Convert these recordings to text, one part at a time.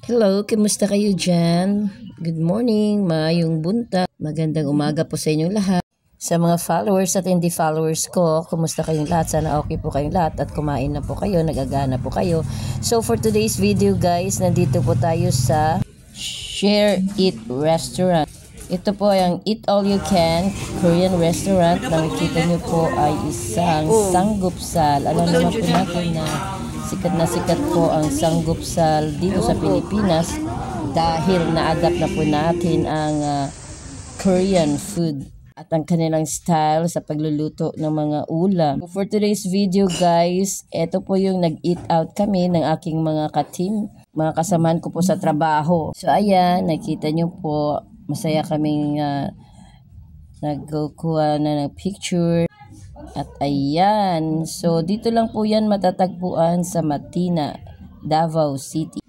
Hello, kumusta kayo dyan? Good morning, maayong bunta. Magandang umaga po sa inyong lahat. Sa mga followers at hindi followers ko, kumusta kayong lahat? Sana okay po kayong lahat at kumain na po kayo, nagagana po kayo. So for today's video guys, nandito po tayo sa Share It Restaurant. Ito po ang Eat All You Can Korean restaurant. Nakikita nyo po ay isang sanggupsal. Alam naman po natin na sikat po ang sanggupsal dito sa Pilipinas dahil na-adapt na po natin ang Korean food at ang kanilang style sa pagluluto ng mga ulam. For today's video guys, ito po yung nag-eat out kami ng aking mga ka-team, mga kasamahan ko po sa trabaho. So ayan, nakita nyo po, masaya kaming nagkukuha na ng picture. At ayan, so dito lang po yan matatagpuan sa Matina, Davao City.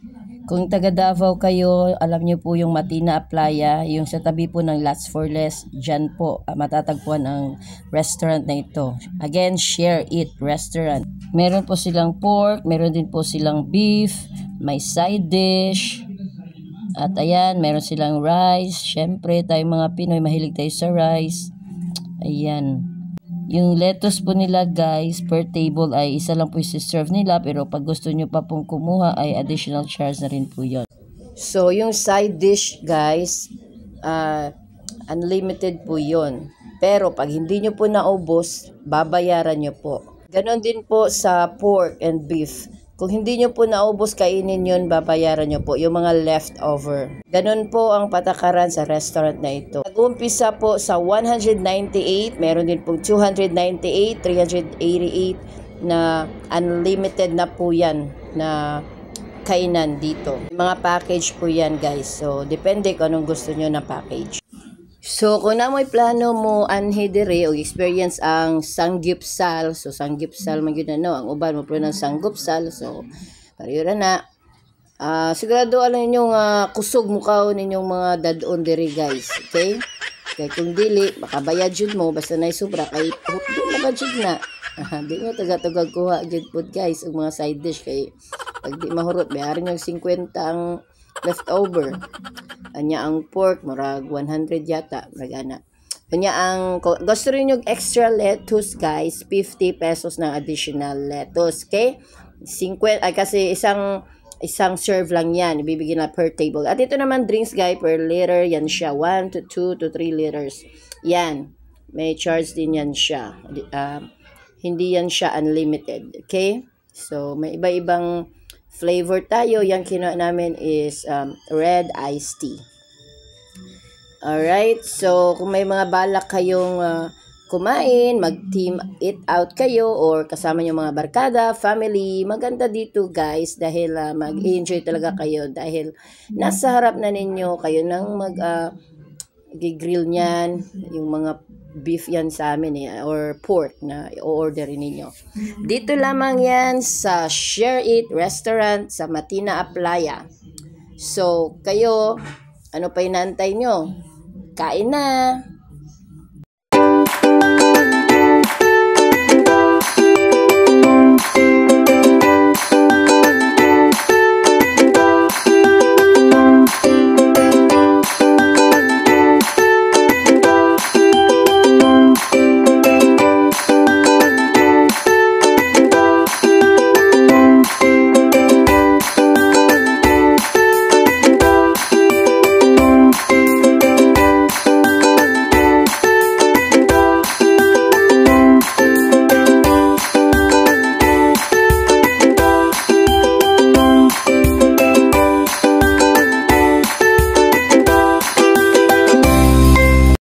Kung taga Davao kayo, alam nyo po yung Matina Playa, yung sa tabi po ng Lats for Less, dyan po matatagpuan ang restaurant na ito. Again, Share It Restaurant. Meron po silang pork, meron din po silang beef, may side dish. At ayan, meron silang rice. Syempre, tayong mga Pinoy, mahilig tayo sa rice. Ayan. Yung lettuce po nila guys, per table ay isa lang po yung serve nila. Pero pag gusto nyo pa pong kumuha ay additional charge na rin po yun. So yung side dish guys, unlimited po yun. Pero pag hindi nyo po naubos, babayaran nyo po. Ganon din po sa pork and beef. Kung hindi nyo po naubos, kainin yun, babayaran nyo po yung mga leftover. Ganun po ang patakaran sa restaurant na ito. Nag-umpisa po sa 198, meron din po 298, 388 na unlimited na po yan na kainan dito. Mga package po yan guys. So, depende kung anong gusto nyo na package. So, kung na mo'y plano mo anhi dire o experience ang sanggupsal, so sanggupsal man yun ang uban mo po ng sanggupsal, so pariyo na. Sigurado alam ninyong kusog mukaw ninyong mga dadon dire guys, okay? Kaya kung dili, makabayad jud mo, basta na sobra, kay di na budget na. Di mo taga-tugag kuha jud po guys, ang mga side dish, kay pag di mahurot, bayaran yung 50 ang leftover. Anya ang pork, murag 100 yata, magana. Anya ang, gusto rin yung extra lettuce guys, 50 pesos ng additional lettuce, okay? 50, ay kasi isang serve lang yan, ibibigay na per table. At ito naman drinks guys, per liter, yan siya, 1 to 2 to 3 liters. Yan, may charge din yan siya. Hindi yan siya unlimited, okay? So, may iba-ibang flavor tayo. Yung kinuha namin is red iced tea. Alright, so kung may mga balak kayong kumain, mag-team eat out kayo or kasama yung mga barkada, family, maganda dito guys dahil mag-enjoy talaga kayo dahil nasa harap na ninyo kayo nang mag-grill niyan, yung mga beef yan sa amin or pork na i-orderin ninyo. Dito lamang yan sa Share It Restaurant sa Matina Playa. So, kayo, ano pa inaantay nyo? Kain na!